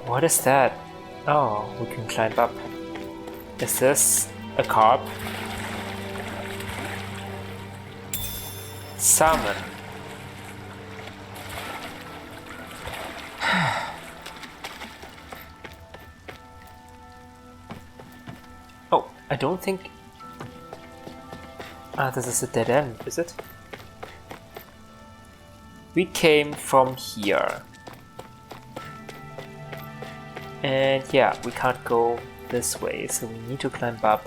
What is that? Oh, we can climb up. Is this a carp? Salmon. Oh, I don't think... Ah, this is a dead end, is it? We came from here. And yeah, we can't go this way, so we need to climb up.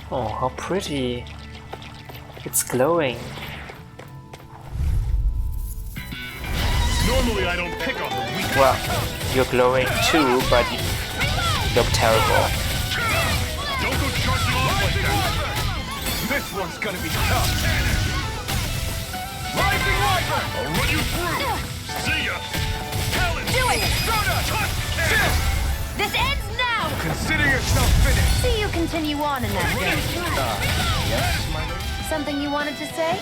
Oh, how pretty. It's glowing. Normally I don't pick on the weak. Well, you're glowing too, but you look terrible. Don't go charging off like that. This one's gonna be tough. Rising Wyvern! I'll run you through. See ya. Talent. Do it! Touch. This ends now! Consider yourself finished. See you continue on in that vein. Yes, my lady. Something you wanted to say?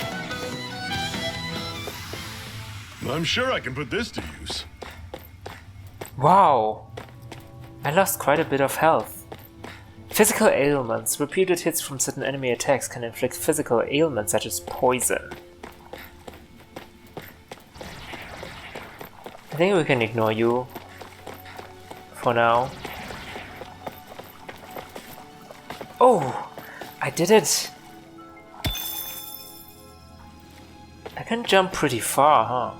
I'm sure I can put this to use. Wow! I lost quite a bit of health. Physical ailments. Repeated hits from certain enemy attacks can inflict physical ailments such as poison. I think we can ignore you for now. Oh! I did it! I can jump pretty far, huh?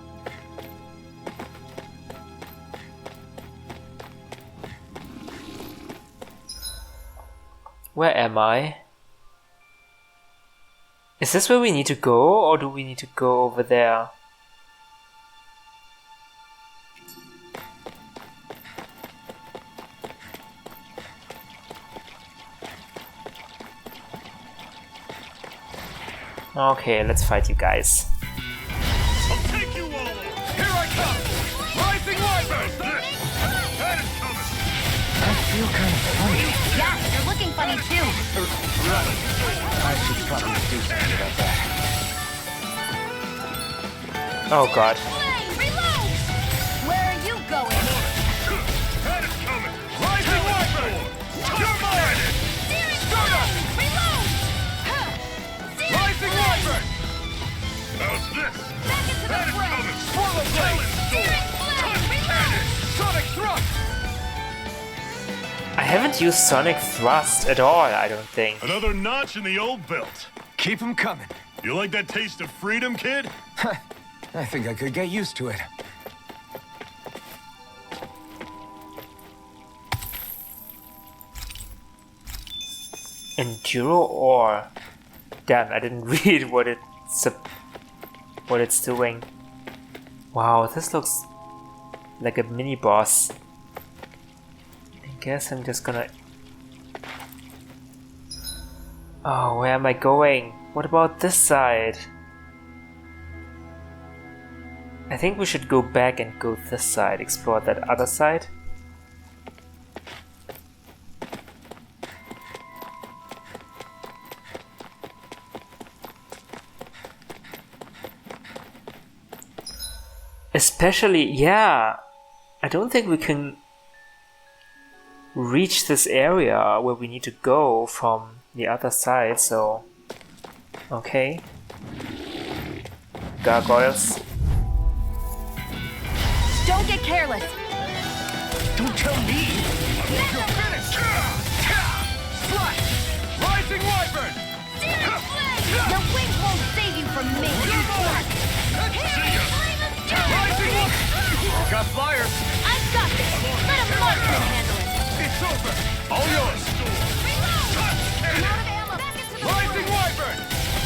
Where am I? Is this where we need to go, or do we need to go over there? Okay, let's fight you guys. I'll take you all. Here I come. Rising Wyvern. That is coming. I feel kind of funny. Yeah, you're looking funny too. I should probably do something about that. Oh god. Reload! Where are you going? That is coming. Rising Wyvern. You're mine. Start up. Reload! Rising Wyvern. How's this? Back into the That is fray! coming. Swallow blade. Searing flame! Reload! Sonic thrust. I haven't used Sonic Thrust at all, I don't think. Another notch in the old belt. Keep 'em coming. You like that taste of freedom, kid? I think I could get used to it. Enduro ore. Damn, I didn't read what it's doing. Wow, this looks like a mini boss. I guess I'm just gonna... Oh, where am I going? What about this side? I think we should go back and go this side, explore that other side. Especially, yeah, I don't think we can reach this area where we need to go from the other side, so... Okay. Gargoyles. Don't get careless! Don't tell me! You're finished. Slash. Rising Wyvern. Searing flame! Your wings won't save you from me! You're mine. See ya. Rising Wyvern. Got flyers. I've got this! Let a monster handle it! It's over. All yours. Touch I'm cannon. out of ammo! Back into the Rising fray! Wyvern.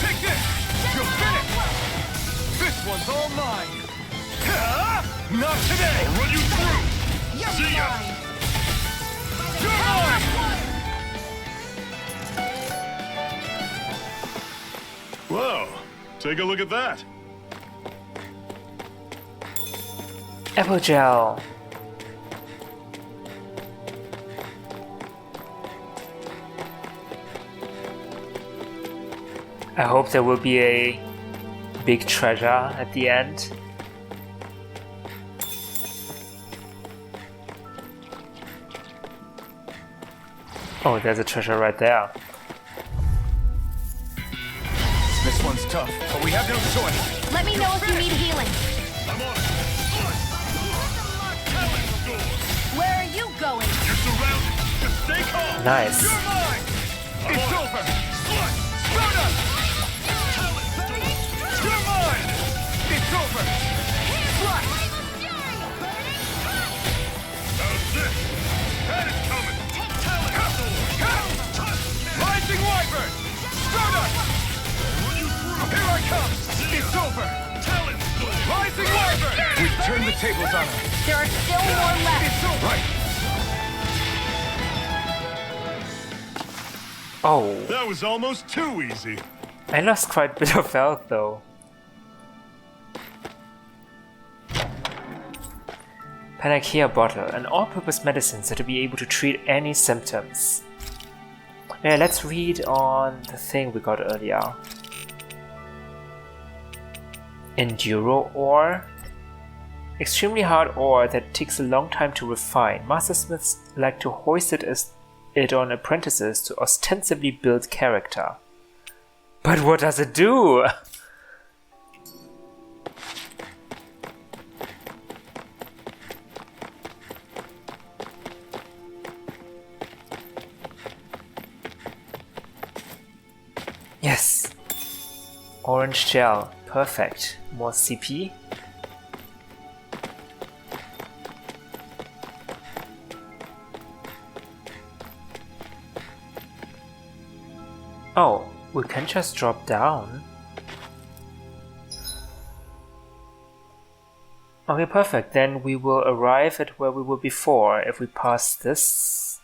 Take this. You're finished. This one's all mine. Not today. I'll run you through. You're See ya. mine! You're mine. Whoa. Take a look at that. Apple gel. I hope there will be a big treasure at the end. Oh, there's a treasure right there. This one's tough, but we have no choice. Let me know if you need healing. I'm on it. Where are you going? You're surrounded. Just stay calm. Nice. You're mine. It's over. Rena! You're mine. It's over. How's this? That is coming. Rising Wyvern! Rena! Here I come. It's over. Rising Wyvern! We've turned the tables on her. There are still more left. It's over. Right. Oh, That was almost too easy. I lost quite a bit of health though. Panacea bottle, an all-purpose medicine said to be able to treat any symptoms. Yeah, let's read on the thing we got earlier. Enduro ore. Extremely hard ore that takes a long time to refine. Mastersmiths like to hoist it on apprentices to ostensibly build character. But what does it do? Yes! Orange gel. Perfect. More CP. Oh, we can just drop down. Okay, perfect. Then we will arrive at where we were before if we pass this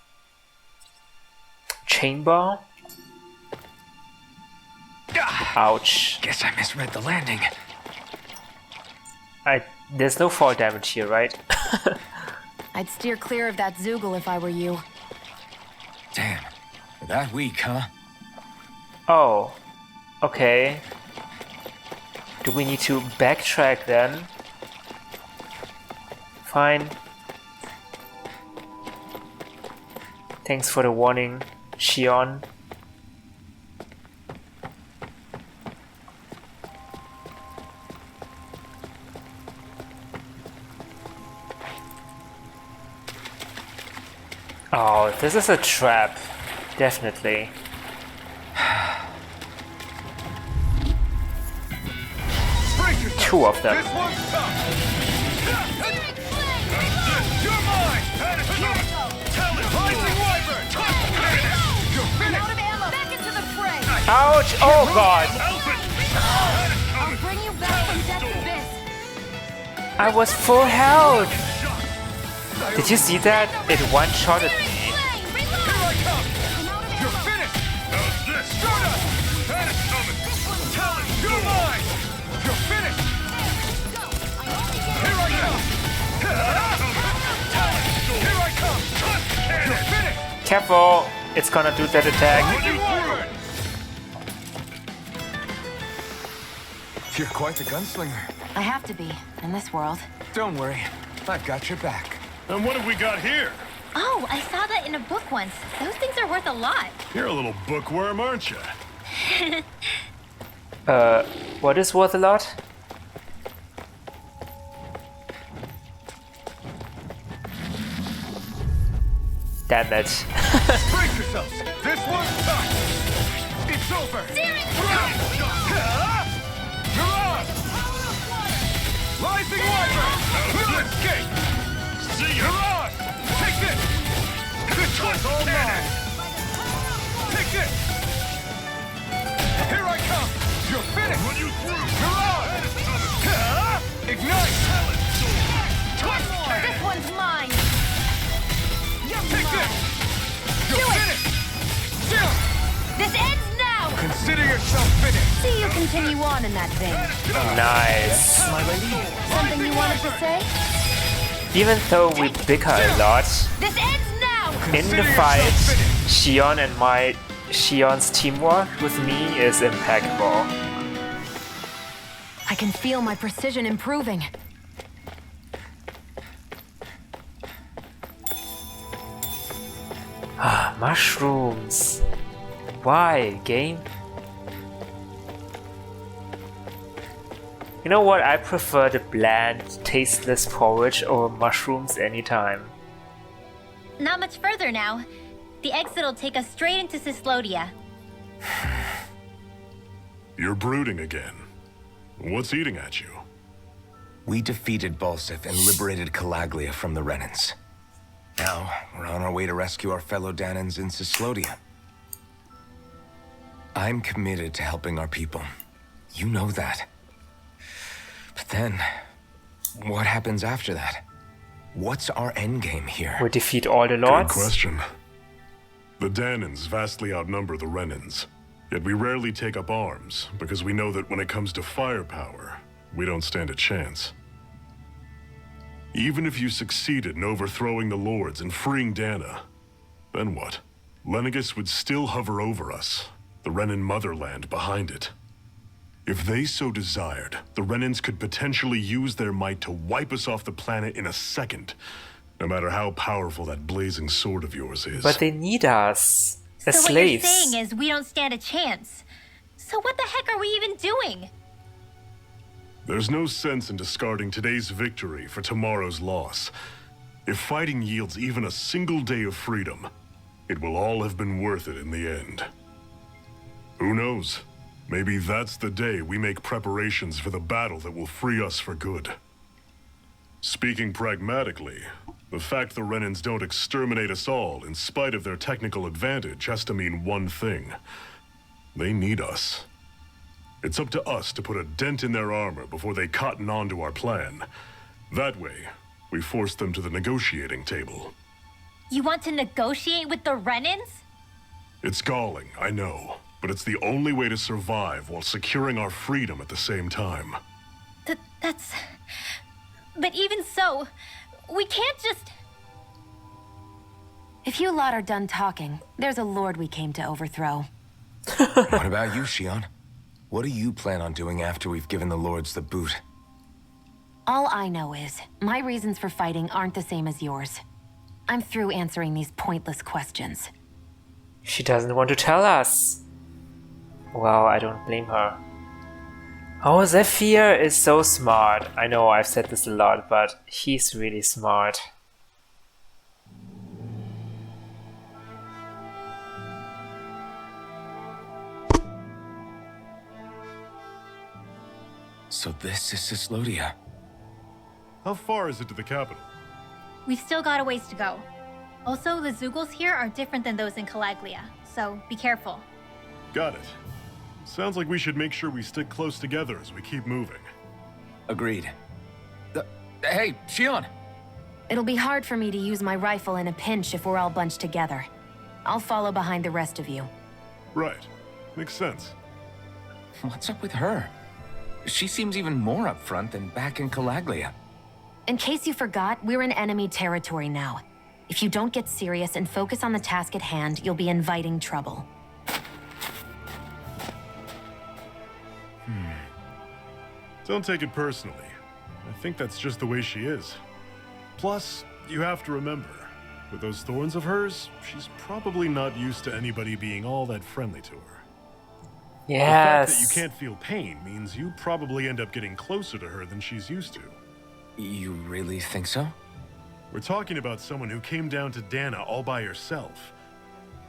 chamber. Ouch. Guess I misread the landing. There's no fall damage here, right? I'd steer clear of that Zoogle if I were you. Damn. That weak, huh? Oh. Okay. Do we need to backtrack then? Fine. Thanks for the warning, Shionne. Oh, this is a trap. Definitely. Two of them. This one's tough. You're mine. Rising Wyvern. You're finished. Out of ammo. Back into the fray. Ouch! Oh god! I'll bring you back from death's abyss. I was full health! Did you see that? It one-shotted me. Here I come. You're finished. How's this? Start us. That is coming. You're mine. You're finished. Here I come. Here I come. You're finished. Careful! It's gonna do that attack. Rising Wyvern. You're quite the gunslinger. I have to be, in this world. Don't worry. I've got your back. And what have we got here? Oh, I saw that in a book once. Those things are worth a lot. You're a little bookworm, aren't you? What is worth a lot? Damn it. Brace yourselves. This one's tough. It's over. Rising Wyvern. We'll escape. See ya. Take this. This one's all mine. Take this. Here I come. You're finished. Run you through. Ignite. This one's mine. Take this. You're finished. This ends now. Consider yourself finished. See you continue on in that vein. Nice. Something you wanted to say? Even though we bicker a lot, This ends now. in the fight, Shionne and my Shionne's teamwork with me is impeccable. I can feel my precision improving. Mushrooms. Why, game? You know what? I prefer the bland, tasteless porridge over mushrooms anytime. Not much further now. The exit'll take us straight into Cislodia. You're brooding again. What's eating at you? We defeated Balsif and liberated Calaglia from the Renans. Now, we're on our way to rescue our fellow Dahnans in Cislodia. I'm committed to helping our people. You know that. But then, what happens after that? What's our endgame here? We defeat all the Good lords? question. The Dahnans vastly outnumber the Renans, yet we rarely take up arms, because we know that when it comes to firepower, we don't stand a chance. Even if you succeeded in overthrowing the lords and freeing Dahna, then what? Lenegis would still hover over us, the Renan motherland behind it. If they so desired, the Renans could potentially use their might to wipe us off the planet in a second, no matter how powerful that blazing sword of yours is. But they need us as So what slaves. you're saying is we don't stand a chance. So what the heck are we even doing? There's no sense in discarding today's victory for tomorrow's loss. If fighting yields even a single day of freedom, it will all have been worth it in the end. Who knows? Maybe that's the day we make preparations for the battle that will free us for good. Speaking pragmatically, the fact the Renans don't exterminate us all in spite of their technical advantage has to mean one thing. They need us. It's up to us to put a dent in their armor before they cotton on to our plan. That way, we force them to the negotiating table. You want to negotiate with the Renans? It's galling, I know, but it's the only way to survive while securing our freedom at the same time. That's... But even so, we can't just... If you lot are done talking, there's a lord we came to overthrow. What about you, Shionne? What do you plan on doing after we've given the lords the boot? All I know is, my reasons for fighting aren't the same as yours. I'm through answering these pointless questions. She doesn't want to tell us. Well, I don't blame her. Oh, Zephyr is so smart. I know I've said this a lot, but he's really smart. So this is Cislodia. How far is it to the capital? We've still got a ways to go. Also, the Zeugles here are different than those in Calaglia, so be careful. Got it. Sounds like we should make sure we stick close together as we keep moving. Agreed. Hey, Shionne! It'll be hard for me to use my rifle in a pinch if we're all bunched together. I'll follow behind the rest of you. Right. Makes sense. What's up with her? She seems even more upfront than back in Calaglia. In case you forgot, we're in enemy territory now. If you don't get serious and focus on the task at hand, you'll be inviting trouble. Don't take it personally. I think that's just the way she is. Plus, you have to remember, with those thorns of hers, she's probably not used to anybody being all that friendly to her. The fact that you Yes. can't feel pain means you probably end up getting closer to her than she's used to. You really think so? We're talking about someone who came down to Dahna all by herself.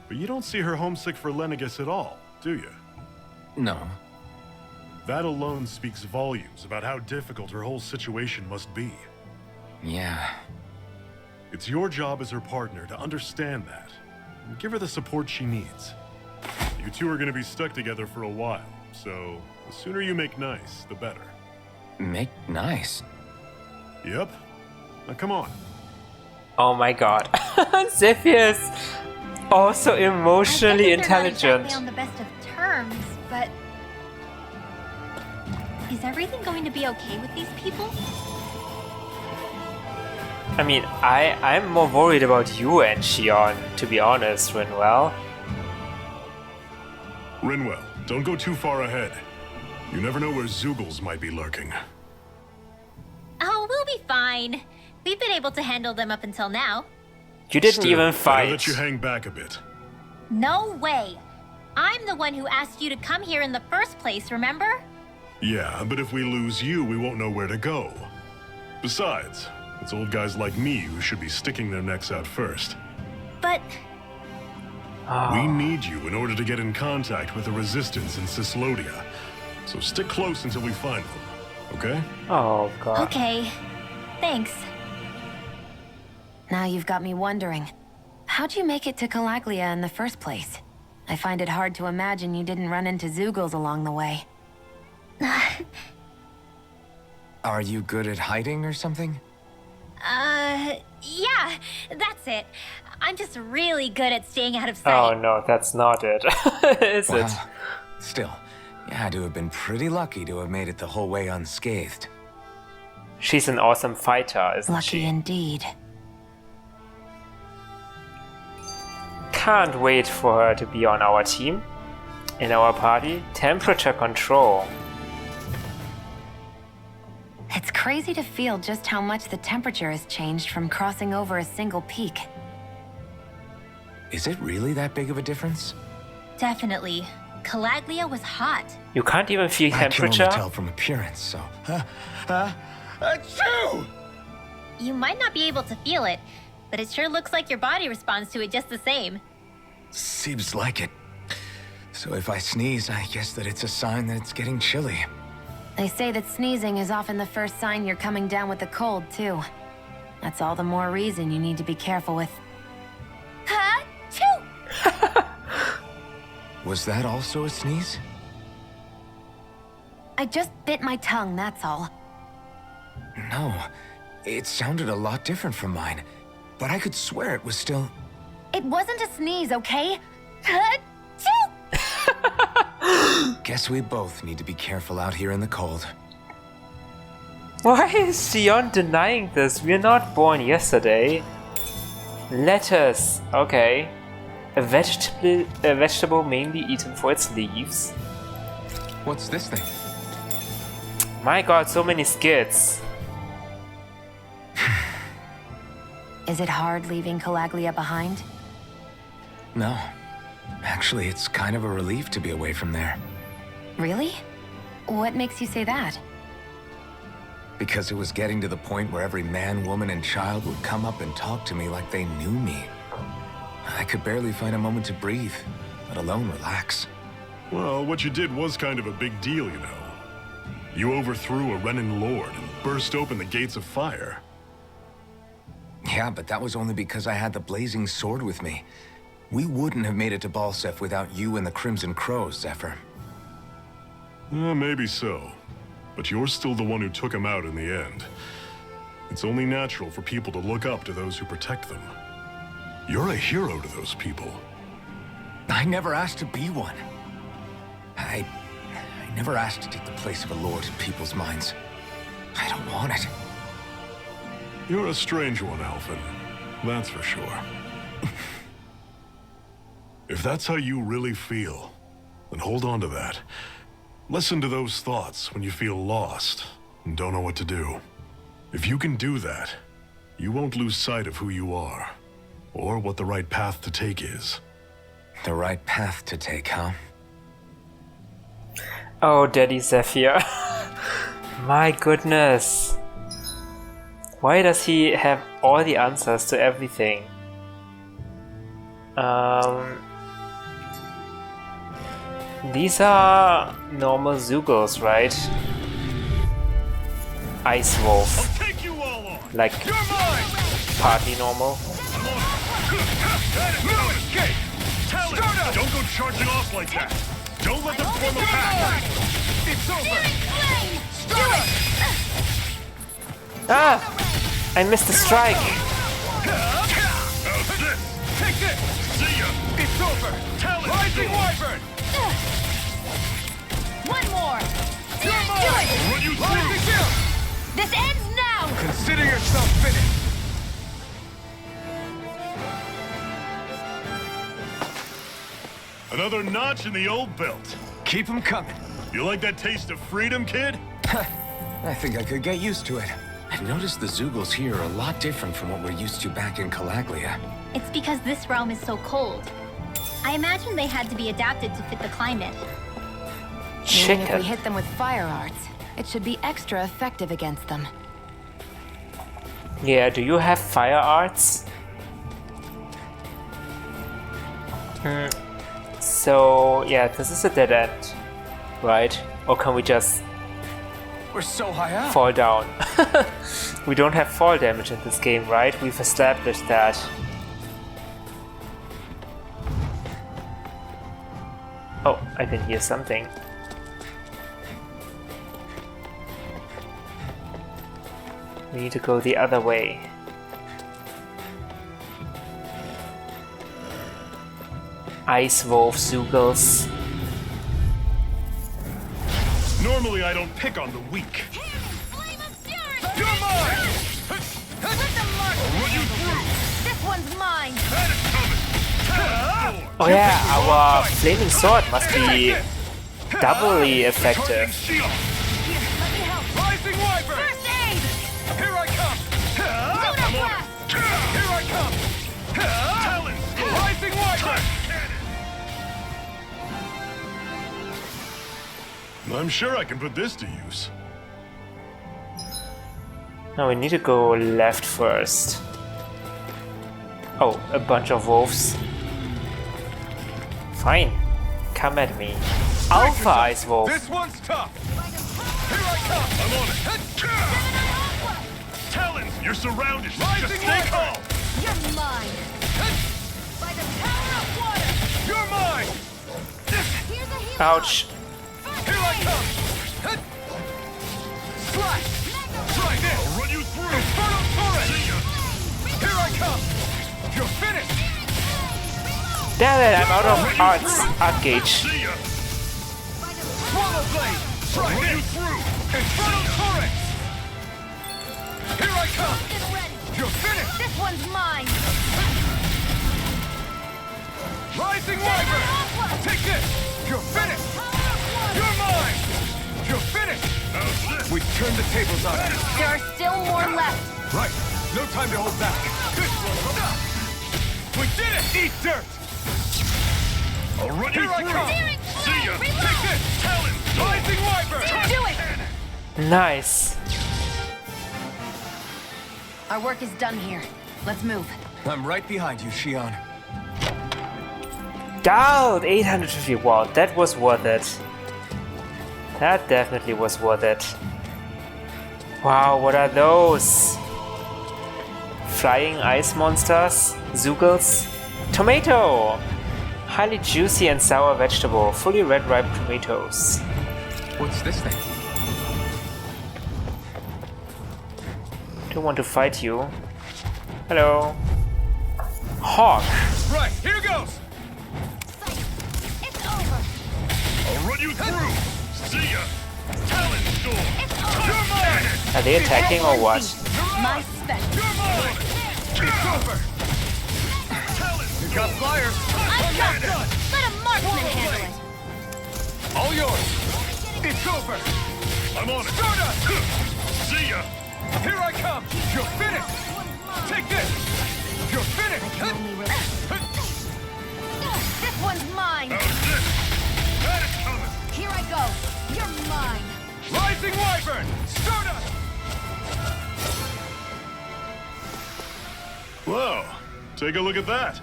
But you don't see her homesick for Lenegis at all, do you? No. That alone speaks volumes about how difficult her whole situation must be. Yeah. It's your job as her partner to understand that and give her the support she needs. You two are going to be stuck together for a while, so the sooner you make nice, the better. Make nice. Yep. Now come on. Oh my god. Zephyr's also emotionally I get that they're not intelligent. exactly on the best of terms, but... Is everything going to be okay with these people? I mean, I'm more worried about you and Shionne, to be honest, Renwell. Rinwell, don't go too far ahead. You never know where Zoogles might be lurking. Oh, we'll be fine. We've been able to handle them up until now. You didn't Still, even better fight. that you hang back a bit. No way. I'm the one who asked you to come here in the first place, remember? Yeah, but if we lose you, we won't know where to go. Besides, it's old guys like me who should be sticking their necks out first. But We need you in order to get in contact with the Resistance in Cislodia. So stick close until we find them, okay? Oh god. okay. Thanks. Now you've got me wondering. How'd you make it to Calaglia in the first place? I find it hard to imagine you didn't run into Zoogles along the way. Are you good at hiding or something? Yeah, that's it. I'm just really good at staying out of sight. Oh no, that's not it. Is it? Well, still, you had to have been pretty lucky to have made it the whole way unscathed. She's an awesome fighter, isn't Lucky she? indeed. Can't wait for her to be on our team. In our party, temperature control. It's crazy to feel just how much the temperature has changed from crossing over a single peak. Is it really that big of a difference? Definitely. Calaglia was hot. You can't even feel I can temperature? only tell from appearance, so... Achoo! You might not be able to feel it, but it sure looks like your body responds to it just the same. Seems like it. So if I sneeze, I guess that it's a sign that it's getting chilly. They say that sneezing is often the first sign you're coming down with the cold, too. That's all the more reason you need to be careful with. Ha-choo! Was that also a sneeze? I just bit my tongue, that's all. No. It sounded a lot different from mine. But I could swear it was still... It wasn't a sneeze, okay? Ha-choo! Guess we both need to be careful out here in the cold. Why is Shionne denying this? We're not born yesterday. Lettuce. Okay. A vegetable mainly eaten for its leaves. What's this thing? My god, so many skits. Is it hard leaving Calaglia behind? No. Actually, it's kind of a relief to be away from there. Really? What makes you say that? Because it was getting to the point where every man, woman, and child would come up and talk to me like they knew me. I could barely find a moment to breathe, let alone relax. Well, what you did was kind of a big deal, you know. You overthrew a Renan lord and burst open the gates of fire. Yeah, but that was only because I had the blazing sword with me. We wouldn't have made it to Balsef without you and the Crimson Crows, Zephyr. Maybe so. But you're still the one who took him out in the end. It's only natural for people to look up to those who protect them. You're a hero to those people. I never asked to be one. I never asked to take the place of a lord in people's minds. I don't want it. You're a strange one, Alphen. That's for sure. If that's how you really feel, then hold on to that. Listen to those thoughts when you feel lost and don't know what to do. If you can do that, you won't lose sight of who you are, or what the right path to take is. The right path to take, huh? Oh, Daddy Zephyr. My goodness. Why does he have all the answers to everything? These are normal Zoogles, right? Ice Wolf. Take you all on. Like party normal. Don't go charging off like that. Don't let them form a pack. It's over. Ah! I missed the strike! How's this? Take this. See ya. It's over. Tell it. Rising Wyvern. One more! Do it. Run you through. This ends now! Consider yourself finished. Another notch in the old belt. Keep them coming. You like that taste of freedom, kid? I think I could get used to it. I've noticed the Zoogles here are a lot different from what we're used to back in Calaglia. It's because this realm is so cold. I imagine they had to be adapted to fit the climate. Meaning if Chicken. we hit them with fire arts, it should be extra effective against them. Yeah, do you have fire arts? So, yeah, this is a dead end, right? Or can we just We're so high up. fall down? We don't have fall damage in this game, right? We've established that. Oh, I can hear something. We need to go the other way. Ice Wolf Zoogles. Normally I don't pick on the weak. You're mine! I'll run you through. This one's mine! That is coming. Oh yeah, our flaming sword must be doubly effective. Shield. Let me help! Rising Wyvern. First aid! Here I come. Soda blast! Here I come. Talon. Rising Wyvern. I'm sure I can put this to use. Now we need to go left first. Oh, a bunch of wolves. Fine, come at me. Alpha Ice Wolf. This one's tough. Here I come. I'm on it. Talons, you're surrounded. Just stay calm. You're mine! By the power of water! You're mine. Here's a healing Ouch. Here I come. Slash. Try this. I'll run you through. Infernal torrent. Here I come. You're finished. Damn it, I'm out of art gauge. See ya. Swallow blade. Try this. You through. Infernal torrent. Here I come. You're finished. This one's mine! Rising Wyvern. Take this. You're finished. You're mine. You're finished. We turned the tables on you. There are still more left. Right. No time to hold back. This one. We did it. Eat dirt. I'll run you through. Steering See ya. flag, Take this. Talon. Rising Wyvern. Do it! Nice. Our work is done here. Let's move. I'm right behind you, Shionne. Down 850. Wow, that was worth it. That definitely was worth it. Wow, what are those? Flying ice monsters? Zoogles? Tomato! Highly juicy and sour vegetable, fully red ripe tomatoes. What's this thing? Don't want to fight you. Hello. Hawk. Right. Here goes. It's over! I'll run you through. See ya. Talon storm. You're mine. Are they attacking or what? My spec. You're mine. It's over. Talon storm. Got flyers. I've got this! Let a marksman handle it! All yours. It's over. I'm on it. Stardust. See ya. Here I come. You're finished. Take this. You're finished. This one's mine! How's this? That is coming. Here I go! You're mine! Rising Wyvern. Stardust. Whoa. Take a look at that.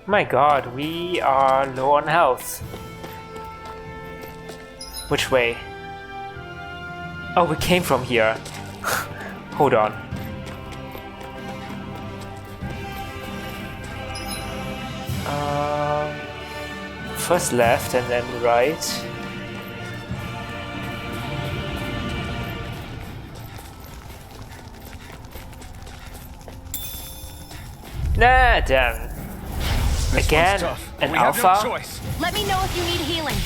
My god, we are low on health. Which way? Oh, we came from here. Hold on. First left and then right. Nah, damn. This Again, one's tough. an We have no alpha? choice. Let me know if you need healing.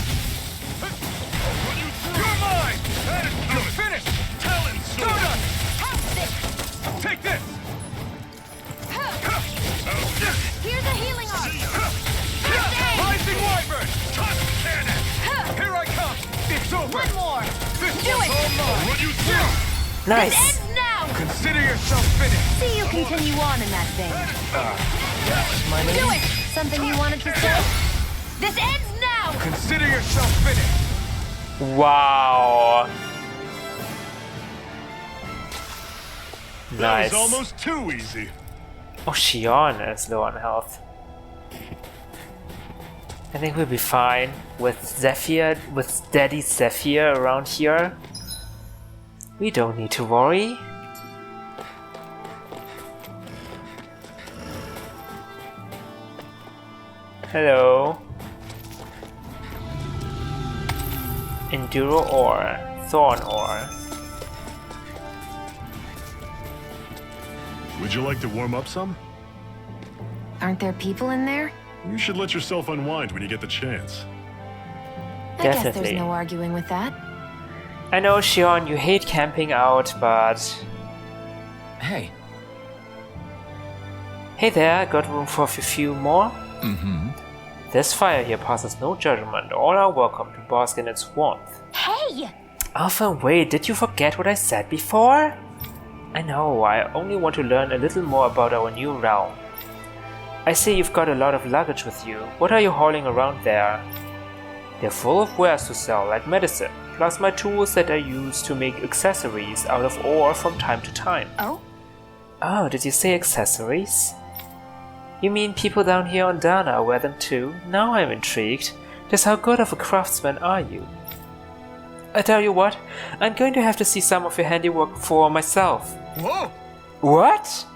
You're mine. That is coming. You're finished. Talon storm. Have this! Take this. Here's a healing arm! First Nice! This ends now! Consider yourself finished. See you continue on in that vein. Yes, my lady. Do it! Something you wanted to say? This ends now! Consider yourself finished. Wow! That Nice. was almost too easy. Oh, Shionne is low on health. I think we'll be fine with Daddy Zephyr around here. We don't need to worry. Hello. Enduro ore, Thorn ore. Would you like to warm up some? Aren't there people in there? You should let yourself unwind when you get the chance. I guess Definitely. there's no arguing with that. I know, Shionne, you hate camping out, but... Hey. Hey there, got room for a few more? Mm-hmm. This fire here passes no judgment. All are welcome to bask in its warmth. Hey! Alphen, wait, did you forget what I said before? I know, I only want to learn a little more about our new realm. I see you've got a lot of luggage with you. What are you hauling around there? They're full of wares to sell, like medicine, plus my tools that I use to make accessories out of ore from time to time. Oh? Oh, did you say accessories? You mean people down here on Dahna wear them too? Now I'm intrigued. Just how good of a craftsman are you? I tell you what, I'm going to have to see some of your handiwork for myself. Whoa! What?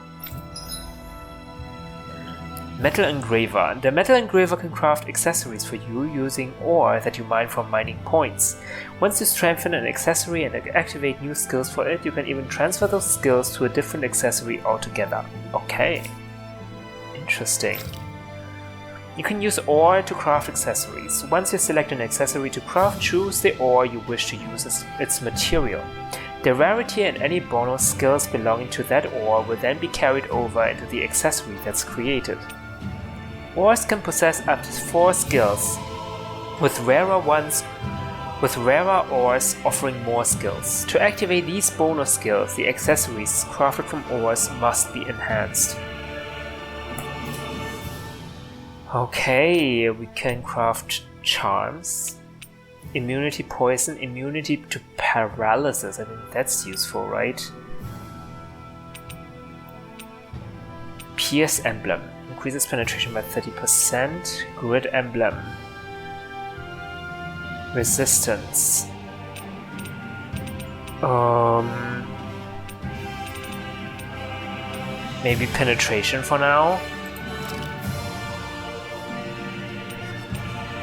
Metal Engraver. The Metal Engraver can craft accessories for you using ore that you mine from mining points. Once you strengthen an accessory and activate new skills for it, you can even transfer those skills to a different accessory altogether. Okay. Interesting. You can use ore to craft accessories. Once you select an accessory to craft, choose the ore you wish to use as its material. The rarity and any bonus skills belonging to that ore will then be carried over into the accessory that's created. Ores can possess up to 4 skills, with rarer ores offering more skills. To activate these bonus skills, the accessories crafted from ores must be enhanced. Okay, we can craft charms. Immunity poison, immunity to paralysis. I think that's useful, right? Pierce emblem. Increases penetration by 30%. Grid emblem. Resistance. Maybe penetration for now.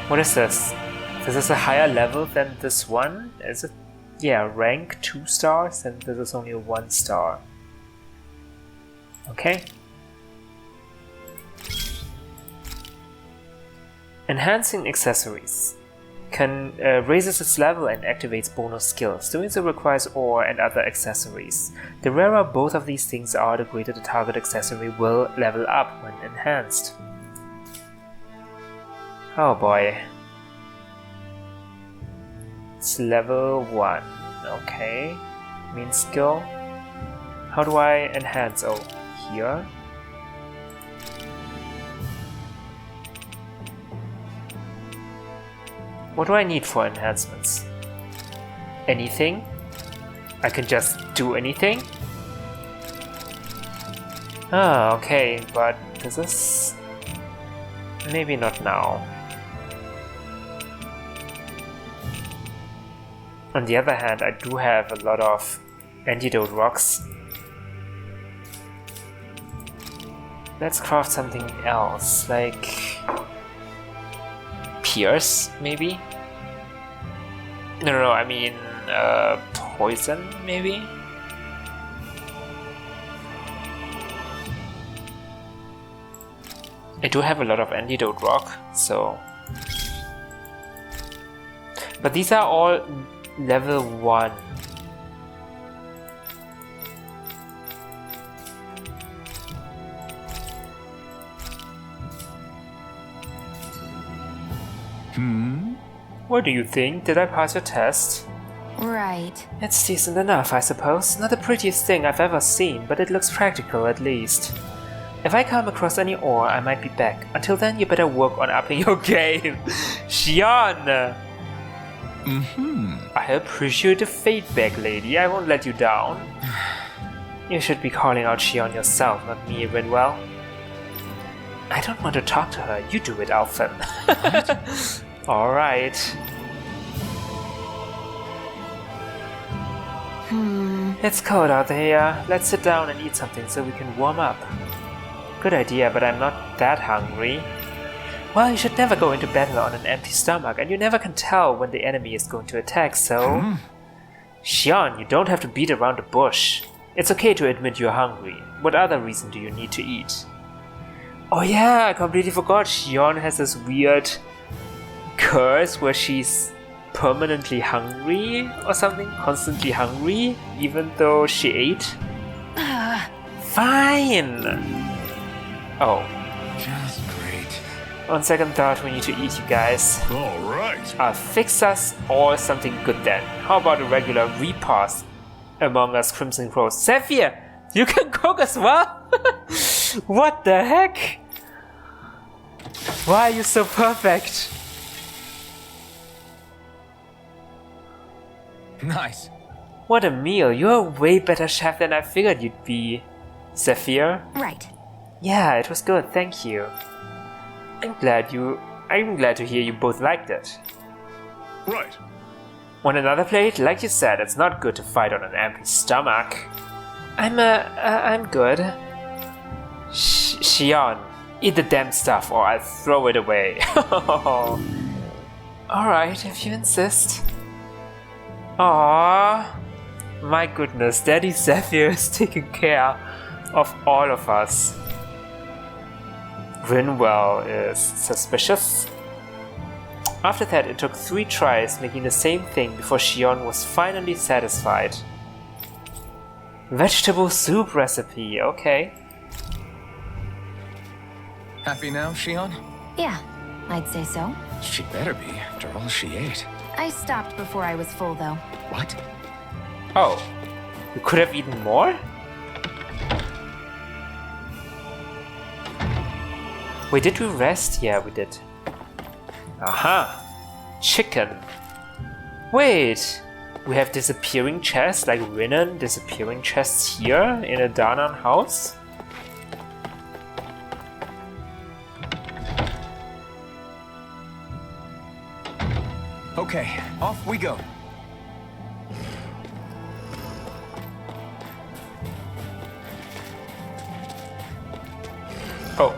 What is this? This is a higher level than this one? Is it? Yeah, rank 2 stars, and this is only a 1 star. Okay. Enhancing accessories can raises its level and activates bonus skills. Doing so requires ore and other accessories. The rarer both of these things are, the greater the target accessory will level up when enhanced. Oh boy. It's level 1. Okay. Main skill. How do I enhance? Oh, here. What do I need for enhancements? Anything? I can just do anything? Ah, okay, but this is... maybe not now. On the other hand, I do have a lot of antidote rocks. Let's craft something else, like... Pierce, maybe? No, I mean... poison, maybe? I do have a lot of antidote rock, so... But these are all level 1. What do you think? Did I pass your test? Right. It's decent enough, I suppose. Not the prettiest thing I've ever seen, but it looks practical at least. If I come across any ore, I might be back. Until then, you better work on upping your game. Shionne! I appreciate the feedback, lady. I won't let you down. You should be calling out Shionne yourself, not me, Rinwell. I don't want to talk to her. You do it, Alphen. Alright. It's cold out here. Let's sit down and eat something so we can warm up. Good idea, but I'm not that hungry. Well, you should never go into battle on an empty stomach, and you never can tell when the enemy is going to attack, so... Shionne, you don't have to beat around the bush. It's okay to admit you're hungry. What other reason do you need to eat? Oh yeah, I completely forgot. Shionne has this weird curse where she's permanently hungry or something, constantly hungry, even though she ate. Fine! Oh. Just great. On second thought, we need to eat, you guys. Alright. I'll fix us all something good then. How about a regular repast among us Crimson Crows? Zephyr, you can cook as well? What the heck? Why are you so perfect? Nice. What a meal. You're a way better chef than I figured you'd be. Zephyr? Right. Yeah, it was good, thank you. I'm glad to hear you both liked it. Right. Want another plate? Like you said, it's not good to fight on an empty stomach. I'm good. Shionne, eat the damn stuff or I'll throw it away. Alright, if you insist. Aww. My goodness, Daddy Zephyr is taking care of all of us. Rinwell is suspicious. After that, it took 3 tries making the same thing before Shionne was finally satisfied. Vegetable soup recipe, okay. Happy now, Shionne? Yeah, I'd say so. She better be, after all she ate. I stopped before I was full, though. What? Oh, you could have eaten more? Wait, did we rest? Yeah, we did. Aha! Chicken. Wait! We have disappearing chests, like Renan disappearing chests here in a Dahnan house? Okay, off we go. Oh,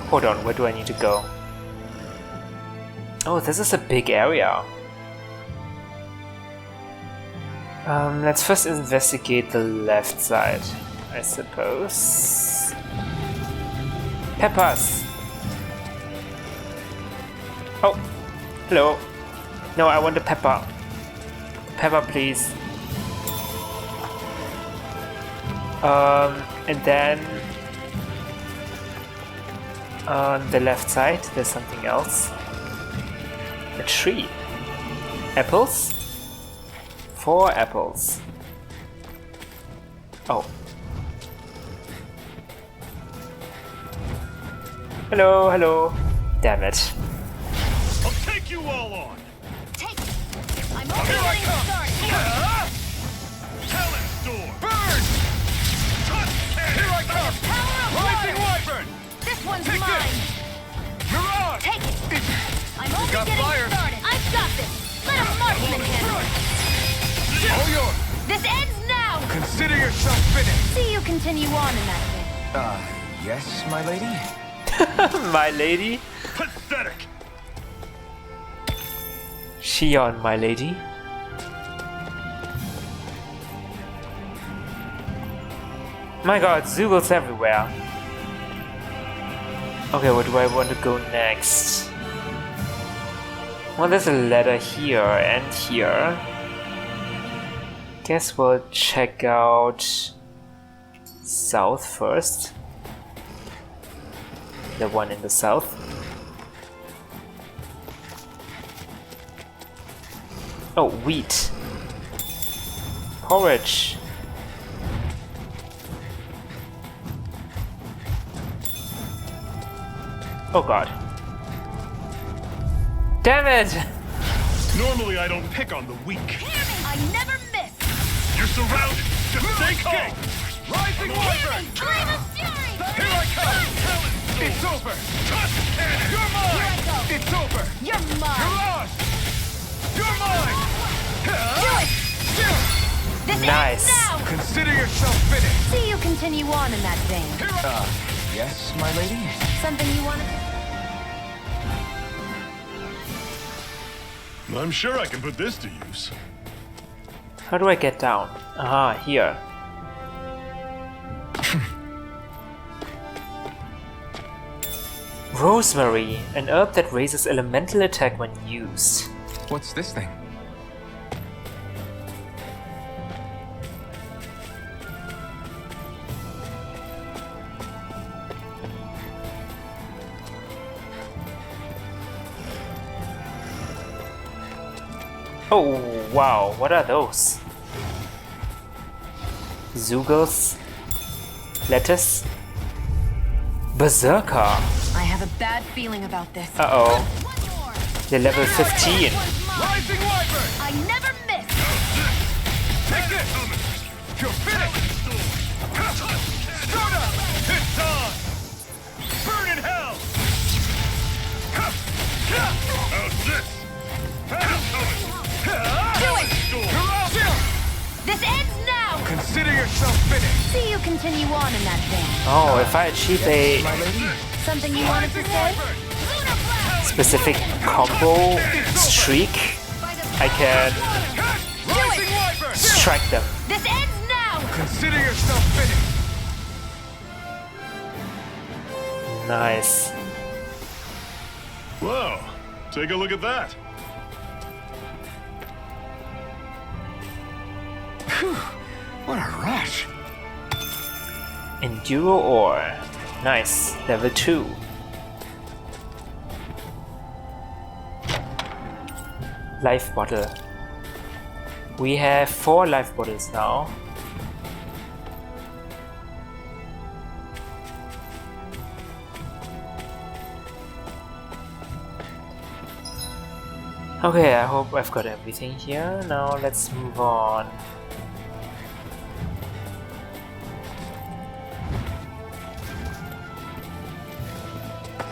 hold on, where do I need to go? Oh, this is a big area. Let's first investigate the left side, I suppose. Peppers! Oh, hello. No, I want the pepper. Pepper, please. And then on the left side, there's something else. A tree. Apples? 4 apples. Oh. Hello, hello. Damn it. I'll take you all on. Take it. I'm only getting started. Talon's door. Burn! Here I come! Power of Rising water. Wyvern! This one's Take mine. this! Mirage! Take it. I'm only got getting fire. started. I've got this. Let a marksman handle it. All yours! This ends now. Consider yourself finished! See you continue on in that way. Yes, my lady? My lady? Pathetic. Shionne, my lady. My god, Zugals everywhere. Okay, where do I want to go next? Well, there's a ladder here and here. Guess we'll check out south first. The one in the south. Oh, wheat. porridge. Oh god. Damn it! Normally I don't pick on the weak. I never miss! You're surrounded! Just stay calm! Rising Wyvern! Flame of fury! Here I come! It's over! You're mine! It's over! You're You're mine! lost! You're mine! Do it! This Nice. ends now! Consider yourself finished! See you continue on in that vein. Yes, my lady? Something you want to... I'm sure I can put this to use. How do I get down? Aha, here. Rosemary, an herb that raises elemental attack when used. What's this thing? Oh, wow, what are those? Zugels? Lettuce? Berserker? I have a bad feeling about this. Uh-oh. One more! They're level 15. Rising Wyvern! I never miss! Take this! You're finished! Start up! It's on! Burn in hell! How's this? Do it! You're out! This ends now! Consider yourself finished! See you continue on in that vein. Oh, if I achieve a My lady? Something you wanted to say? Lunar blast! specific combo streak, I can Rising Wyvern! strike them. This ends now! Consider yourself finished! Nice. Whoa, take a look at that. What a rush. Enduro ore. Nice. Level 2. Life bottle. We have 4 life bottles now. Okay, I hope I've got everything here. Now let's move on.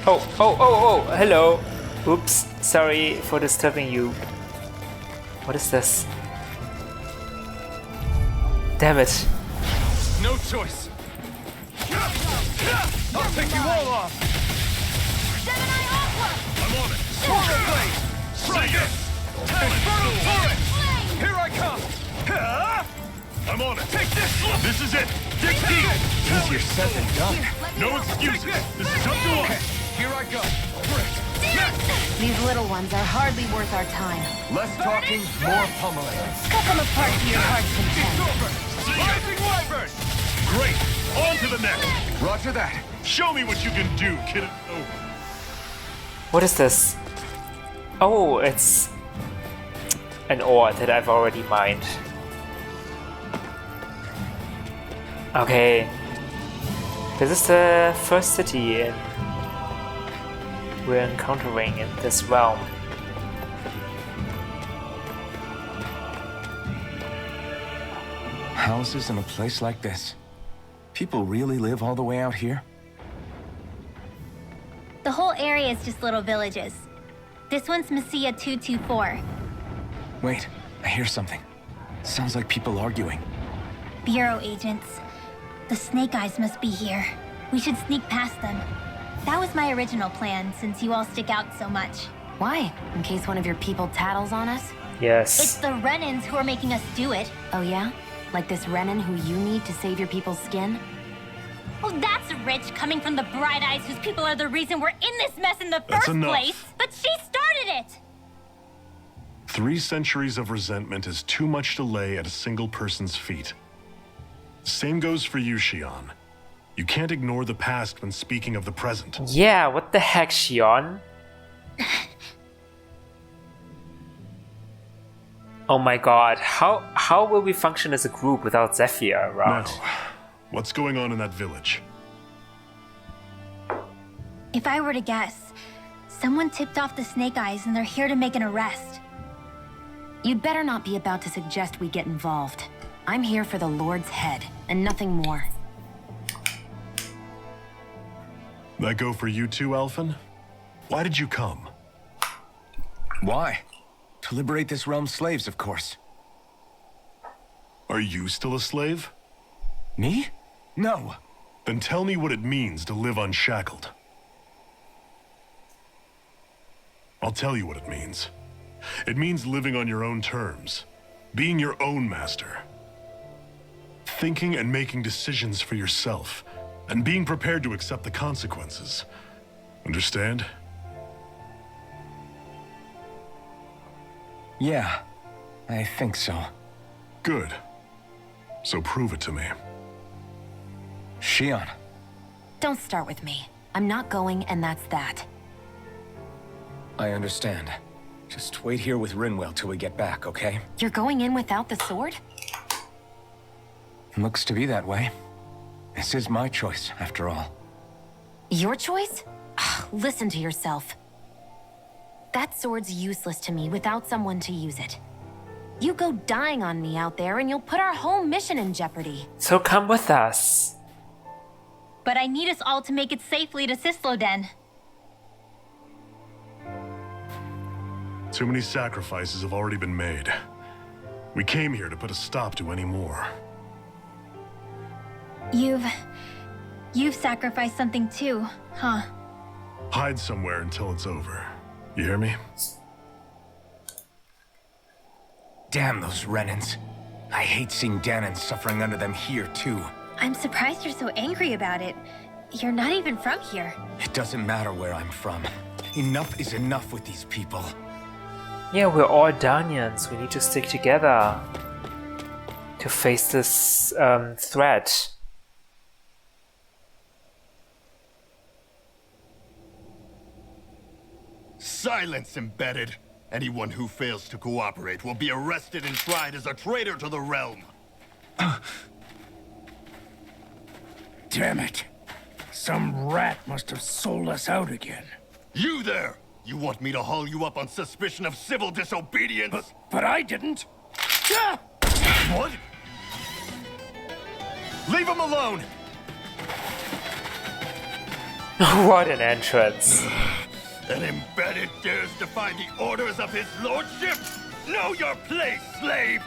Oh, hello. Oops, sorry for disturbing you. What is this? Damn it. No choice! I'll take you all off! Gemini Aqua! I'm on it. Solar Blade! Strike it! Infernal Torrent! Flame! Here I come! I'm on it. Take this! This is it. Dig deep. Easier said than done. No excuses. This is up to us. Here I go! These little ones are hardly worth our time. Less talking, more pummeling. Cut them apart to your heart's content. Over! Rising Wyvern! Great. On to the next. Roger that. Show me what you can do, kid. Oh, What is this? Oh, it's an ore that I've already mined. Okay. This is the first city we're encountering in this realm. Houses in a place like this. People really live all the way out here? The whole area is just little villages. This one's Messiah 224. Wait, I hear something. Sounds like people arguing. Bureau agents. The Snake Eyes must be here. We should sneak past them. That was my original plan, since you all stick out so much. Why? In case one of your people tattles on us? It's Yes. the Renans who are making us do it. Oh yeah? Like this Renan who you need to save your people's skin? Oh, that's rich, coming from the Bright Eyes whose people are the reason we're in this mess in the That's first enough. place. But she started it! 3 centuries of resentment is too much to lay at a single person's feet. Same goes for you, Shionne. You can't ignore the past when speaking of the present. Yeah, what the heck, Shionne? Oh my god, how how will we function as a group without Zephyr around? Now, what's going on in that village? If I were to guess, someone tipped off the Snake Eyes and they're here to make an arrest. You'd better not be about to suggest we get involved. I'm here for the Lord's head, and nothing more. That go for you too, Alphen? Why did you come? Why? To liberate this realm's slaves, of course. Are you still a slave? Me? No. Then tell me what it means to live unshackled. I'll tell you what it means. It means living on your own terms, being your own master, thinking and making decisions for yourself, and being prepared to accept the consequences. Understand? Yeah, I think so. Good. So prove it to me. Shionne. Don't start with me. I'm not going, and that's that. I understand. Just wait here with Rinwell till we get back, okay? You're going in without the sword? Looks to be that way. This is my choice, after all. Your choice? Listen to yourself. That sword's useless to me without someone to use it. You go dying on me out there and you'll put our whole mission in jeopardy. So come with us. But I need us all to make it safely to Sisloden. Too many sacrifices have already been made. We came here to put a stop to any more. You've sacrificed something too, huh? Hide somewhere until it's over. You hear me? Damn those Renans. I hate seeing Dahnan suffering under them here, too. I'm surprised you're so angry about it. You're not even from here. It doesn't matter where I'm from. Enough is enough with these people. Yeah, we're all Dahnans. We need to stick together to face this threat. Silence, embedded. Anyone who fails to cooperate will be arrested and tried as a traitor to the realm. Damn it. Some rat must have sold us out again. You there! You want me to haul you up on suspicion of civil disobedience? But I didn't. Ah! What? Leave him alone! What an entrance. An embedded dares defy the orders of his lordship? Know your place, slave!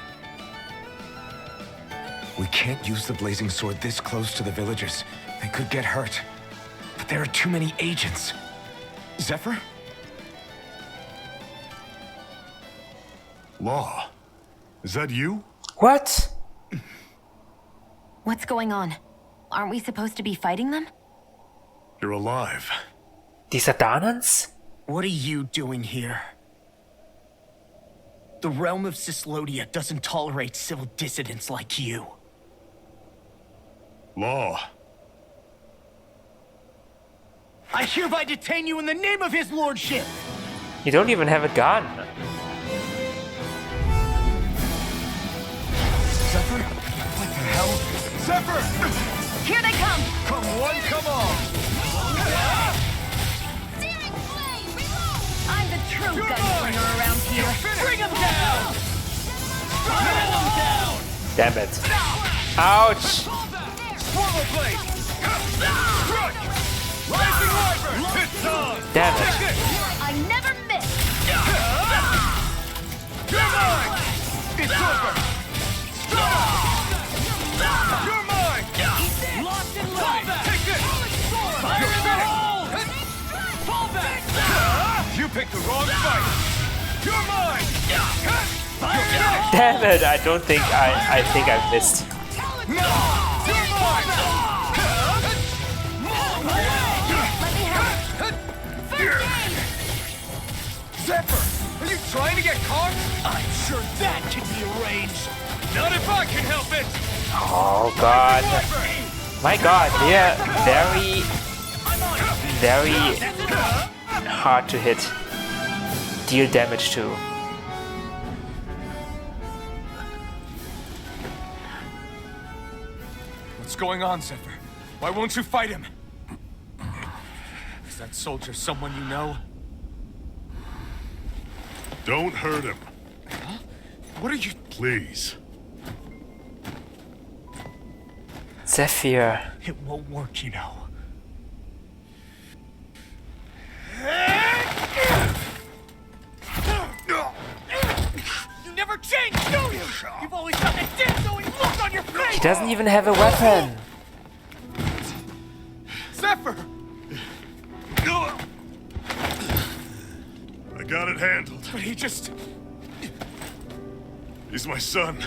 We can't use the blazing sword this close to the villagers. They could get hurt. But there are too many agents. Zephyr? Law. Is that you? What? What's going on? Aren't we supposed to be fighting them? You're alive. These are Dahnans? What are you doing here? The realm of Sislodia doesn't tolerate civil dissidents like you. Law. I hereby detain you in the name of his lordship! You don't even have a gun. Zephyr? What the hell? Zephyr! Here they come! Come one, come all! I'm the true gunslinger around here. Bring him down! Bring him down! Damn it. Ouch! Formal blade! Crunch! Rising Wyvern! It's on! Damn it. Take it! I never miss! You're mine! It's over! You're mine! Locked and loaded! Take this! Fire in the hole! Fall back! You picked the wrong fight! You're mine! Fire in the hole! Damn it, I don't think I think I missed. No! You're mine! Let me have it. Zephyr! Are you trying to get caught? I'm sure that can be arranged. Not if I can help it! Oh god. My god, they're very hard to hit. Deal damage to. What's going on, Zephyr? Why won't you fight him? Is that soldier someone you know? Don't hurt him. Huh? What are you... Please. Zephyr. It won't work, you know. You never change, do you? You've always got that dead-going look on your face! He doesn't even have a weapon. Zephyr! I got it handled. But he just... He's my son.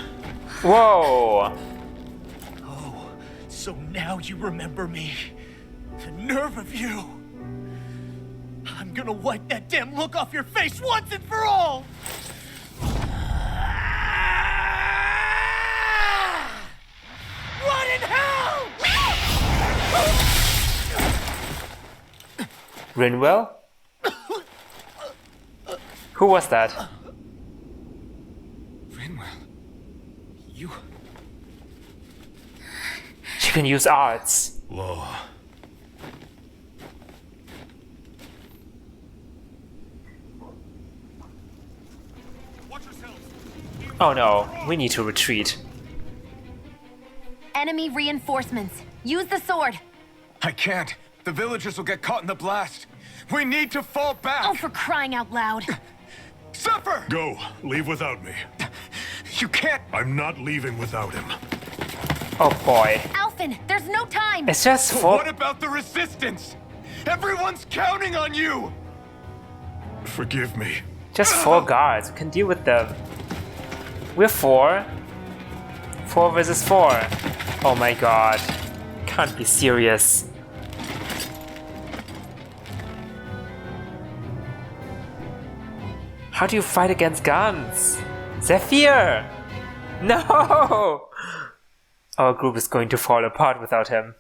Whoa. Oh, so now you remember me. The nerve of you. I'm gonna wipe that damn look off your face once and for all! What in hell? Rinwell? Who was that? Rinwell, you... She can use arts. Law. Oh no, we need to retreat. Enemy reinforcements. Use the sword. I can't. The villagers will get caught in the blast. We need to fall back. Oh, for crying out loud. Zephyr! Go. Leave without me. You can't. I'm not leaving without him. Oh boy. Alphen, there's no time. It's just four. What about the resistance? Everyone's counting on you. Forgive me. Just 4 guards. We can deal with them. We're 4. 4 versus 4. Oh my god. Can't be serious. How do you fight against guns? Zephyr! No! Our group is going to fall apart without him.